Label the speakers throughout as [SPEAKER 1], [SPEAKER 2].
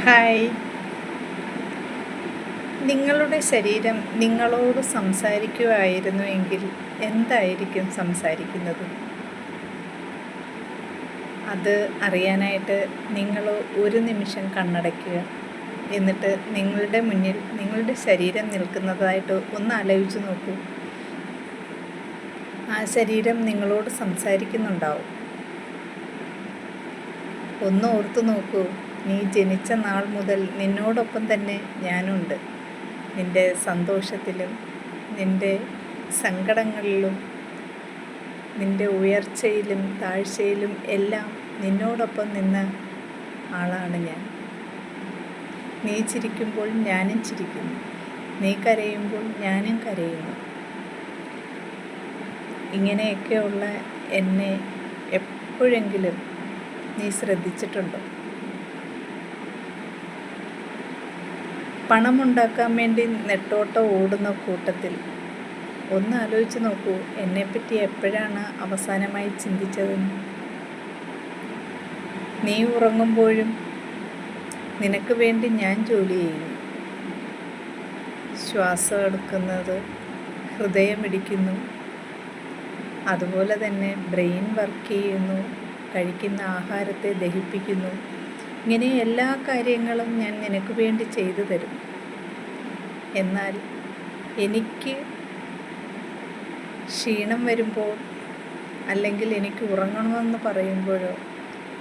[SPEAKER 1] Hi. നിങ്ങളുടെ ശരീരം നിങ്ങളോട് സംസാരിക്കുകയായിരുന്നുവെങ്കിൽ എന്തായിരിക്കും സംസാരിക്കുന്നത്? അത് അറിയാനായിട്ട് നിങ്ങൾ ഒരു നിമിഷം കണ്ണടയ്ക്കുക. എന്നിട്ട് നിങ്ങളുടെ മുന്നിൽ നിങ്ങളുടെ ശരീരം നിൽക്കുന്നതായിട്ട് ഒന്ന് ആലോചിച്ച് നോക്കൂ. ആ ശരീരം നിങ്ങളോട് സംസാരിക്കുന്നുണ്ടാവും. ഒന്ന് ഓർത്തു നോക്കൂ. നീ ജനിച്ച നാൾ മുതൽ നിന്നോടൊപ്പം തന്നെ ഞാനുണ്ട്. നിൻ്റെ സന്തോഷത്തിലും നിൻ്റെ സങ്കടങ്ങളിലും നിൻ്റെ ഉയർച്ചയിലും താഴ്ചയിലും എല്ലാം നിന്നോടൊപ്പം നിന്ന ആളാണ് ഞാൻ. നീ ചിരിക്കുമ്പോൾ ഞാനും ചിരിക്കുന്നു, നീ കരയുമ്പോൾ ഞാനും കരയുന്നു. ഇങ്ങനെയൊക്കെയുള്ള എന്നെ എപ്പോഴെങ്കിലും നീ ശ്രദ്ധിച്ചിട്ടുണ്ടോ? പണമുണ്ടാക്കാൻ വേണ്ടി നെട്ടോട്ടം ഓടുന്ന കൂട്ടത്തിൽ ഒന്ന് ആലോചിച്ച് നോക്കൂ, എന്നെപ്പറ്റി എപ്പോഴാണ് അവസാനമായി ചിന്തിച്ചതെന്ന്. നീ ഉറങ്ങുമ്പോഴും നിനക്ക് വേണ്ടി ഞാൻ ജോലി ചെയ്യുന്നു. ശ്വാസം എടുക്കുന്നത്, ഹൃദയമിടിക്കുന്നു, അതുപോലെ തന്നെ ബ്രെയിൻ വർക്ക് ചെയ്യുന്നു, കഴിക്കുന്ന ആഹാരത്തെ ദഹിപ്പിക്കുന്നു. ഇങ്ങനെ എല്ലാ കാര്യങ്ങളും ഞാൻ നിനക്ക് വേണ്ടി ചെയ്തു തരും. എന്നാൽ എനിക്ക് ക്ഷീണം വരുമ്പോൾ അല്ലെങ്കിൽ എനിക്ക് ഉറങ്ങണമെന്ന് പറയുമ്പോഴോ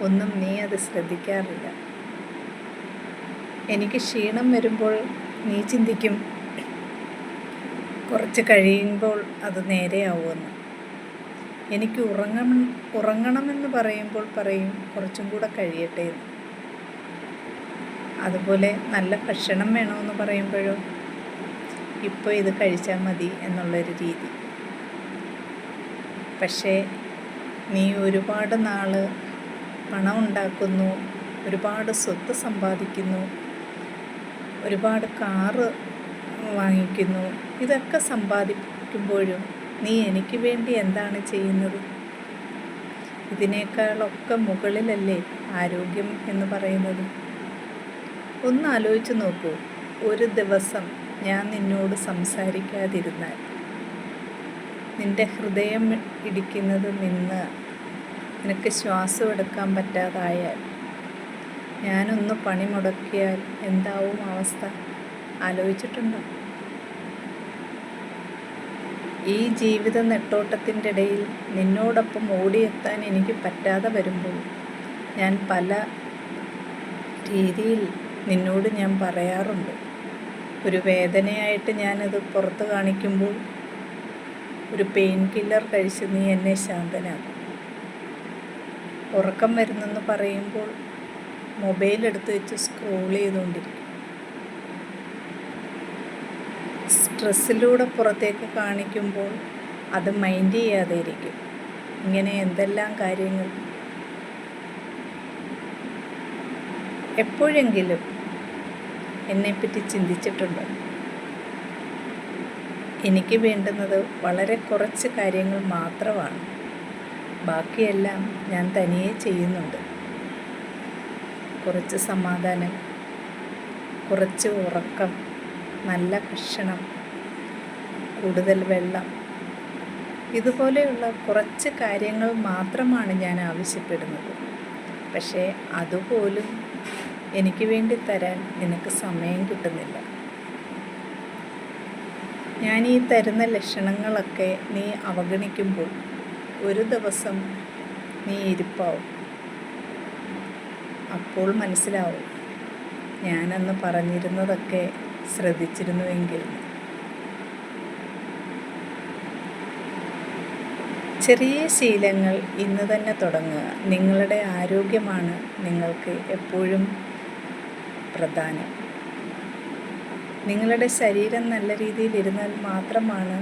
[SPEAKER 1] ഒന്നും നീ അത് ശ്രദ്ധിക്കാറില്ല. എനിക്ക് ക്ഷീണം വരുമ്പോൾ നീ ചിന്തിക്കും കുറച്ച് കഴിയുമ്പോൾ അത് നേരെയാവുമെന്ന്. എനിക്ക് ഉറങ്ങണമെന്ന് പറയുമ്പോൾ പറയും കുറച്ചും കൂടെ കഴിയട്ടെ എന്ന്. അതുപോലെ നല്ല ഭക്ഷണം വേണമെന്ന് പറയുമ്പോഴോ ഇപ്പോൾ ഇത് കഴിച്ചാൽ മതി എന്നുള്ളൊരു രീതി. പക്ഷേ നീ ഒരുപാട് നാൾ പണം ഉണ്ടാക്കുന്നു, ഒരുപാട് സ്വത്ത് സമ്പാദിക്കുന്നു, ഒരുപാട് കാറ് വാങ്ങിക്കുന്നു. ഇതൊക്കെ സമ്പാദിക്കുമ്പോഴും നീ എനിക്ക് വേണ്ടി എന്താണ് ചെയ്യുന്നത്? ഇതിനേക്കാളൊക്കെ മുകളിലല്ലേ ആരോഗ്യം എന്ന് പറയുന്നത്? ഒന്ന് ആലോചിച്ച് നോക്കൂ. ഒരു ദിവസം ഞാൻ നിന്നോട് സംസാരിക്കാതിരുന്നാൽ, നിൻ്റെ ഹൃദയം ഇടിക്കുന്നത് നിന്ന് നിനക്ക് ശ്വാസം എടുക്കാൻ പറ്റാതായാൽ, ഞാനൊന്ന് പണി മുടക്കിയാൽ എന്താവും അവസ്ഥ? ആലോചിച്ചിട്ടുണ്ടോ? ഈ ജീവിത നെട്ടോട്ടത്തിൻ്റെ ഇടയിൽ നിന്നോടൊപ്പം ഓടിയെത്താൻ എനിക്ക് പറ്റാതെ വരുമ്പോൾ ഞാൻ പല രീതിയിൽ നിന്നോട് ഞാൻ പറയാറുണ്ട്. ഒരു വേദനയായിട്ട് ഞാനത് പുറത്ത് കാണിക്കുമ്പോൾ ഒരു പെയിൻ കില്ലർ കഴിച്ച് നീ എന്നെ ശാന്തനാക്കും. ഉറക്കം വരുന്നെന്ന് പറയുമ്പോൾ മൊബൈൽ എടുത്ത് വെച്ച് സ്ക്രോൾ ചെയ്തുകൊണ്ടിരിക്കും. സ്ട്രെസ്സിലൂടെ പുറത്തേക്ക് കാണിക്കുമ്പോൾ അത് മൈൻഡ് ചെയ്യാതെ ഇരിക്കും. ഇങ്ങനെ എന്തെല്ലാം കാര്യങ്ങൾ. എപ്പോഴെങ്കിലും എന്നെപ്പറ്റി ചിന്തിച്ചിട്ടുണ്ടോ? എനിക്ക് വേണ്ടുന്നത് വളരെ കുറച്ച് കാര്യങ്ങൾ മാത്രമാണ്. ബാക്കിയെല്ലാം ഞാൻ തനിയെ ചെയ്യുന്നുണ്ട്. കുറച്ച് സമാധാനം, കുറച്ച് ഉറക്കം, നല്ല ഭക്ഷണം, കൂടുതൽ വെള്ളം, ഇതുപോലെയുള്ള കുറച്ച് കാര്യങ്ങൾ മാത്രമാണ് ഞാൻ ആവശ്യപ്പെടുന്നത്. പക്ഷേ അതുപോലും എനിക്ക് വേണ്ടി തരാൻ നിനക്ക് സമയം കിട്ടുന്നില്ല. ഞാൻ ഈ തരുന്ന ലക്ഷണങ്ങളൊക്കെ നീ അവഗണിക്കുമ്പോൾ ഒരു ദിവസം നീ ഇരിപ്പാവും. അപ്പോൾ മനസ്സിലാവും ഞാനന്ന് പറഞ്ഞിരുന്നതൊക്കെ ശ്രദ്ധിച്ചിരുന്നുവെങ്കിൽ. ചെറിയ ശീലങ്ങൾ ഇന്ന് തന്നെ തുടങ്ങുക. നിങ്ങളുടെ ആരോഗ്യമാണ് നിങ്ങൾക്ക് എപ്പോഴും പ്രധാനം. നിങ്ങളുടെ ശരീരം നല്ല രീതിയിൽ ഇരുന്നാൽ മാത്രമാണ്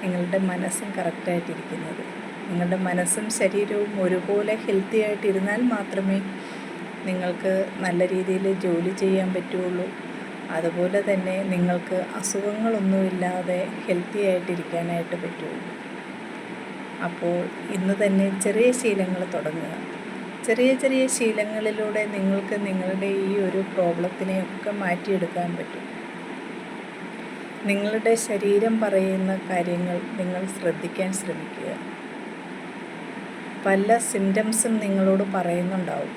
[SPEAKER 1] നിങ്ങളുടെ മനസ്സും കറക്റ്റായിട്ടിരിക്കുന്നത്. നിങ്ങളുടെ മനസ്സും ശരീരവും ഒരുപോലെ ഹെൽത്തി ആയിട്ടിരുന്നാൽ മാത്രമേ നിങ്ങൾക്ക് നല്ല രീതിയിൽ ജോലി ചെയ്യാൻ പറ്റുള്ളൂ. അതുപോലെ തന്നെ നിങ്ങൾക്ക് അസുഖങ്ങളൊന്നുമില്ലാതെ ഹെൽത്തി ആയിട്ടിരിക്കാനായിട്ട് പറ്റുള്ളൂ. അപ്പോൾ ഇന്ന് തന്നെ ചെറിയ ശീലങ്ങൾ തുടങ്ങുക. ചെറിയ ചെറിയ ശീലങ്ങളിലൂടെ നിങ്ങൾക്ക് നിങ്ങളുടെ ഈ ഒരു പ്രോബ്ലത്തിനെയൊക്കെ മാറ്റിയെടുക്കാൻ പറ്റും. നിങ്ങളുടെ ശരീരം പറയുന്ന കാര്യങ്ങൾ നിങ്ങൾ ശ്രദ്ധിക്കാൻ ശ്രമിക്കുക. പല സിംറ്റംസും നിങ്ങളോട് പറയുന്നുണ്ടാവും,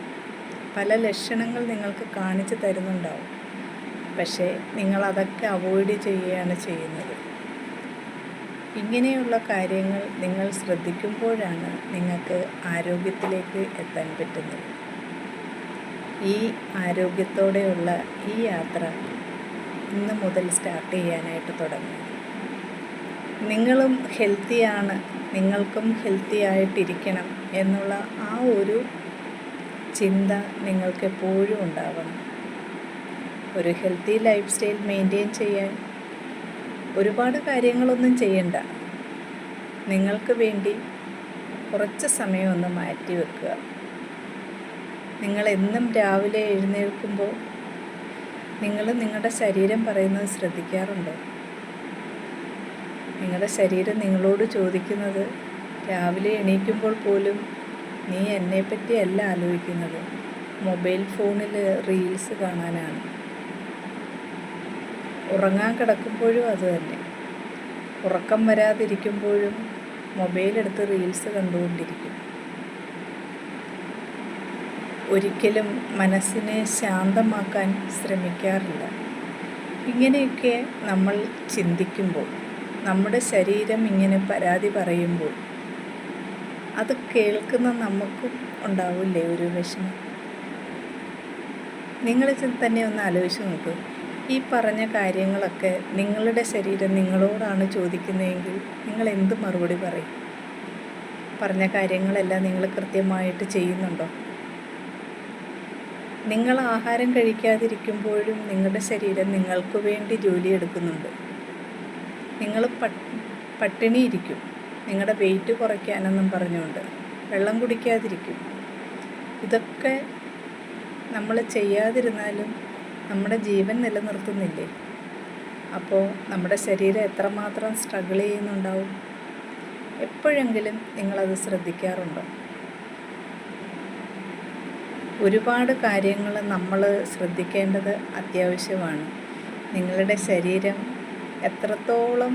[SPEAKER 1] പല ലക്ഷണങ്ങൾ നിങ്ങൾക്ക് കാണിച്ചു തരുന്നുണ്ടാവും. പക്ഷേ നിങ്ങളതൊക്കെ അവോയ്ഡ് ചെയ്യുകയാണ് ചെയ്യുന്നത്. ഇങ്ങനെയുള്ള കാര്യങ്ങൾ നിങ്ങൾ ശ്രദ്ധിക്കുമ്പോഴാണ് നിങ്ങൾക്ക് ആരോഗ്യത്തിലേക്ക് എത്താൻ പറ്റുന്നത്. ഈ ആരോഗ്യത്തോടെയുള്ള ഈ യാത്ര ഇന്ന് മുതൽ സ്റ്റാർട്ട് ചെയ്യാനായിട്ട് തുടങ്ങി. നിങ്ങളും ഹെൽത്തിയാണ്, നിങ്ങൾക്കും ഹെൽത്തി ആയിട്ടിരിക്കണം എന്നുള്ള ആ ഒരു ചിന്ത നിങ്ങൾക്കെപ്പോഴും ഉണ്ടാവണം. ഒരു ഹെൽത്തി ലൈഫ് സ്റ്റൈൽ മെയിൻറ്റെയിൻ ചെയ്യാൻ ഒരുപാട് കാര്യങ്ങളൊന്നും ചെയ്യണ്ട. നിങ്ങൾക്ക് വേണ്ടി കുറച്ച് സമയം ഒന്ന് മാറ്റി വെക്കുക. നിങ്ങളെന്നും രാവിലെ എഴുന്നേൽക്കുമ്പോൾ നിങ്ങൾ നിങ്ങളുടെ ശരീരം പറയുന്നത് ശ്രദ്ധിക്കാറുണ്ടോ? നിങ്ങളുടെ ശരീരം നിങ്ങളോട് ചോദിക്കുന്നത് രാവിലെ എണീക്കുമ്പോൾ പോലും നീ എന്നെപ്പറ്റിയല്ല ആലോചിക്കുന്നത്, മൊബൈൽ ഫോണിൽ റീൽസ് കാണാനാണ്. ഉറങ്ങാൻ കിടക്കുമ്പോഴും അതുതന്നെ. ഉറക്കം വരാതിരിക്കുമ്പോഴും മൊബൈലെടുത്ത് റീൽസ് കണ്ടുകൊണ്ടിരിക്കും. ഒരിക്കലും മനസ്സിനെ ശാന്തമാക്കാൻ ശ്രമിക്കാറില്ല. ഇങ്ങനെയൊക്കെ നമ്മൾ ചിന്തിക്കുമ്പോൾ, നമ്മുടെ ശരീരം ഇങ്ങനെ പരാതി പറയുമ്പോൾ, അത് കേൾക്കുന്ന നമുക്കും ഉണ്ടാവില്ലേ ഒരു വിഷമം? നിങ്ങൾ തന്നെ ഒന്ന് ആലോചിച്ച് നോക്കൂ. ഈ പറഞ്ഞ കാര്യങ്ങളൊക്കെ നിങ്ങളുടെ ശരീരം നിങ്ങളോടാണ് ചോദിക്കുന്നതെങ്കിൽ നിങ്ങൾ എന്ത് മറുപടി പറയും? പറഞ്ഞ കാര്യങ്ങളെല്ലാം നിങ്ങൾ കൃത്യമായിട്ട് ചെയ്യുന്നുണ്ടോ? നിങ്ങൾ ആഹാരം കഴിക്കാതിരിക്കുമ്പോഴും നിങ്ങളുടെ ശരീരം നിങ്ങൾക്ക് വേണ്ടി ജോലിയെടുക്കുന്നുണ്ട്. നിങ്ങൾ പട്ടിണിയിരിക്കും, നിങ്ങളുടെ വെയിറ്റ് കുറയ്ക്കാനെന്നും പറഞ്ഞുകൊണ്ട് വെള്ളം കുടിക്കാതിരിക്കും. ഇതൊക്കെ നമ്മൾ ചെയ്യാതിരുന്നാലും നമ്മുടെ ജീവൻ നിലനിർത്തുന്നില്ലേ? അപ്പോൾ നമ്മുടെ ശരീരം എത്രമാത്രം സ്ട്രഗിൾ ചെയ്യുന്നുണ്ടാവും? എപ്പോഴെങ്കിലും നിങ്ങളത് ശ്രദ്ധിക്കാറുണ്ടോ? ഒരുപാട് കാര്യങ്ങൾ നമ്മൾ ശ്രദ്ധിക്കേണ്ടത് അത്യാവശ്യമാണ്. നിങ്ങളുടെ ശരീരം എത്രത്തോളം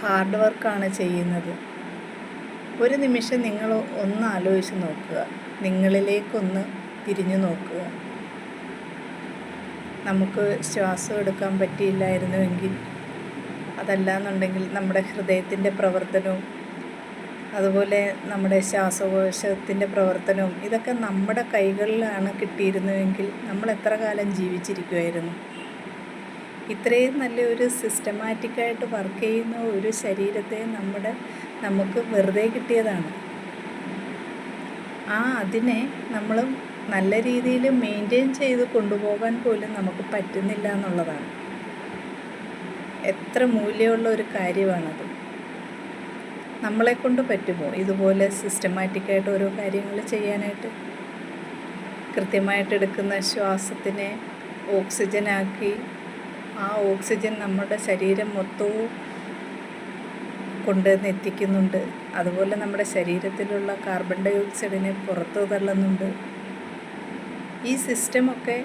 [SPEAKER 1] ഹാർഡ് വർക്കാണ് ചെയ്യുന്നത്. ഒരു നിമിഷം നിങ്ങൾ ഒന്ന് ആലോചിച്ച് നോക്കുക, നിങ്ങളിലേക്കൊന്ന് തിരിഞ്ഞു നോക്കുക. നമുക്ക് ശ്വാസം എടുക്കാൻ പറ്റിയില്ലായിരുന്നുവെങ്കിൽ, അതല്ലാന്നുണ്ടെങ്കിൽ നമ്മുടെ ഹൃദയത്തിൻ്റെ പ്രവർത്തനവും അതുപോലെ നമ്മുടെ ശ്വാസകോശത്തിൻ്റെ പ്രവർത്തനവും ഇതൊക്കെ നമ്മുടെ കൈകളിലാണ് കിട്ടിയിരുന്നുവെങ്കിൽ നമ്മൾ എത്ര കാലം ജീവിച്ചിരിക്കുമായിരുന്നു? ഇത്രയും നല്ലൊരു സിസ്റ്റമാറ്റിക്കായിട്ട് വർക്ക് ചെയ്യുന്ന ഒരു ശരീരത്തെ നമുക്ക് വെറുതെ കിട്ടിയതാണ്. അതിനെ നമ്മൾ നല്ല രീതിയിൽ മെയിൻറ്റെയിൻ ചെയ്ത് കൊണ്ടുപോകാൻ പോലും നമുക്ക് പറ്റുന്നില്ല എന്നുള്ളതാണ്. എത്ര മൂല്യമുള്ള ഒരു കാര്യമാണത്. നമ്മളെക്കൊണ്ട് പറ്റുമോ ഇതുപോലെ സിസ്റ്റമാറ്റിക്കായിട്ട് ഓരോ കാര്യങ്ങൾ ചെയ്യാനായിട്ട്? കൃത്യമായിട്ട് എടുക്കുന്ന ശ്വാസത്തിനെ ഓക്സിജനാക്കി ആ ഓക്സിജൻ നമ്മുടെ ശരീരം മൊത്തവും കൊണ്ടുവന്ന് എത്തിക്കുന്നുണ്ട്. അതുപോലെ നമ്മുടെ ശരീരത്തിലുള്ള കാർബൺ ഡൈ ഓക്സൈഡിനെ പുറത്തു തള്ളുന്നുണ്ട്. ഈ സിസ്റ്റമൊക്കെ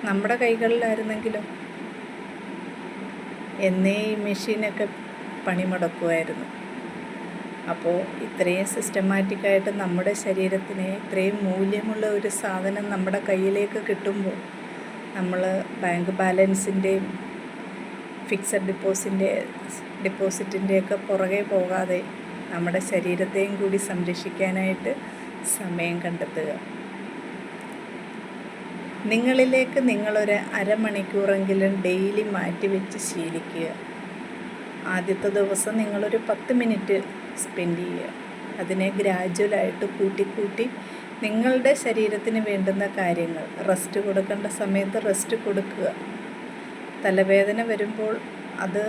[SPEAKER 1] നമ്മുടെ കൈകളിലായിരുന്നെങ്കിലോ എന്നേ ഈ മെഷീനൊക്കെ പണിമുടക്കുമായിരുന്നു. അപ്പോൾ ഇത്രയും സിസ്റ്റമാറ്റിക്കായിട്ട് നമ്മുടെ ശരീരത്തിന് ഇത്രയും മൂല്യമുള്ള ഒരു സാധനം നമ്മുടെ കയ്യിലേക്ക് കിട്ടുമ്പോൾ നമ്മൾ ബാങ്ക് ബാലൻസിൻ്റെയും ഫിക്സഡ് ഡിപ്പോസിറ്റിൻ്റെയൊക്കെ പുറകെ പോകാതെ നമ്മുടെ ശരീരത്തെയും കൂടി സംരക്ഷിക്കാനായിട്ട് സമയം കണ്ടെത്തുക. നിങ്ങളിലേക്ക് നിങ്ങളൊരു അരമണിക്കൂറെങ്കിലും ഡെയിലി മാറ്റിവെച്ച് ശീലിക്കുക. ആദ്യത്തെ ദിവസം നിങ്ങളൊരു 10 മിനിറ്റ് സ്പെൻഡ് ചെയ്യുക. അതിനെ ഗ്രാജുവലായിട്ട് കൂട്ടി നിങ്ങളുടെ ശരീരത്തിന് വേണ്ടുന്ന കാര്യങ്ങൾ, റെസ്റ്റ് കൊടുക്കേണ്ട സമയത്ത് റെസ്റ്റ് കൊടുക്കുക. തലവേദന വരുമ്പോൾ അത്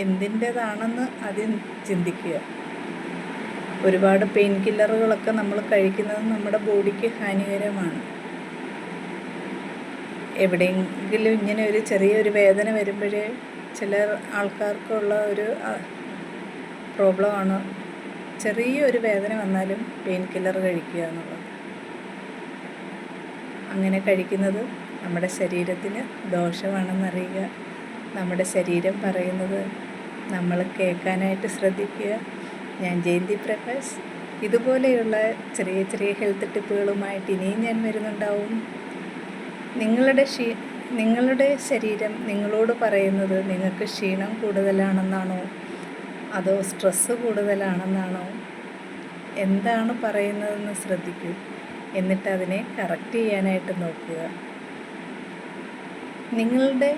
[SPEAKER 1] എന്തിൻ്റേതാണെന്ന് ആദ്യം ചിന്തിക്കുക. ഒരുപാട് പെയിൻ കില്ലറുകളൊക്കെ നമ്മൾ കഴിക്കുന്നത് നമ്മുടെ ബോഡിക്ക് ഹാനികരമാണ്. എവിടെയെങ്കിലും ഇങ്ങനെ ഒരു ചെറിയൊരു വേദന വരുമ്പോഴേ ചില ആൾക്കാർക്കുള്ള ഒരു പ്രോബ്ലമാണ് ചെറിയൊരു വേദന വന്നാലും പെയിൻ കില്ലർ കഴിക്കുക എന്നുള്ളത്. അങ്ങനെ കഴിക്കുന്നത് നമ്മുടെ ശരീരത്തിന് ദോഷമാണെന്നറിയുക. നമ്മുടെ ശരീരം പറയുന്നത് നമ്മൾ കേൾക്കാനായിട്ട് ശ്രദ്ധിക്കുക. ഞാൻ ജയന്തി പ്രകാശ്. ഇതുപോലെയുള്ള ചെറിയ ചെറിയ ഹെൽത്ത് ടിപ്പുകളുമായിട്ട് ഇനിയും ഞാൻ വരുന്നുണ്ടാവും. നിങ്ങളുടെ ശരീരം നിങ്ങളോട് പറയുന്നത് നിങ്ങൾക്ക് ക്ഷീണം കൂടുതലാണെന്നാണോ, അതോ സ്ട്രെസ്സ് കൂടുതലാണെന്നാണോ, എന്താണ് പറയുന്നതെന്ന് ശ്രദ്ധിക്കൂ. എന്നിട്ട് അതിനെ കറക്റ്റ് ചെയ്യാനായിട്ട് നോക്കുക. നിങ്ങളുടെ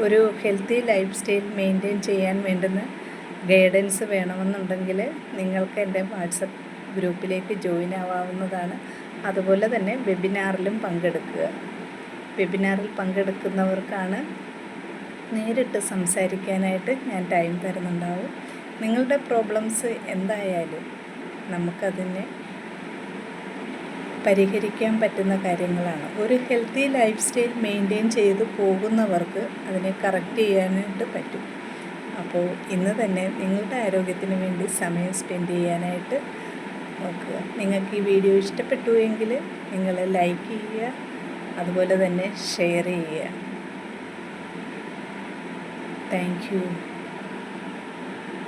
[SPEAKER 1] ഒരു ഹെൽത്തി ലൈഫ് സ്റ്റൈൽ മെയിൻറ്റെയിൻ ചെയ്യാൻ വേണ്ടുന്ന ഗൈഡൻസ് വേണമെന്നുണ്ടെങ്കിൽ നിങ്ങൾക്ക് എൻ്റെ വാട്സപ്പ് ഗ്രൂപ്പിലേക്ക് ജോയിൻ ആവാവുന്നതാണ്. അതുപോലെ തന്നെ വെബിനാറിലും പങ്കെടുക്കുക. വെബിനാറിൽ പങ്കെടുക്കുന്നവർക്കാണ് നേരിട്ട് സംസാരിക്കാനായിട്ട് ഞാൻ ടൈം തരുന്നുണ്ടാവും. നിങ്ങളുടെ പ്രോബ്ലംസ് എന്തായാലും നമുക്കതിനെ പരിഹരിക്കാൻ പറ്റുന്ന കാര്യങ്ങളാണ്. ഒരു ഹെൽത്തി ലൈഫ് സ്റ്റൈൽ മെയിൻറ്റെയിൻ ചെയ്ത് പോകുന്നവർക്ക് അതിനെ കറക്റ്റ് ചെയ്യാനായിട്ട് പറ്റും. അപ്പോൾ ഇന്ന് തന്നെ നിങ്ങളുടെ ആരോഗ്യത്തിന് വേണ്ടി സമയം സ്പെൻഡ് ചെയ്യാനായിട്ട് നോക്കുക. നിങ്ങൾക്ക് ഈ വീഡിയോ ഇഷ്ടപ്പെട്ടു എങ്കിൽ നിങ്ങൾ ലൈക്ക് ചെയ്യുക, അതുപോലെ തന്നെ ഷെയർ ചെയ്യുക. Thank you.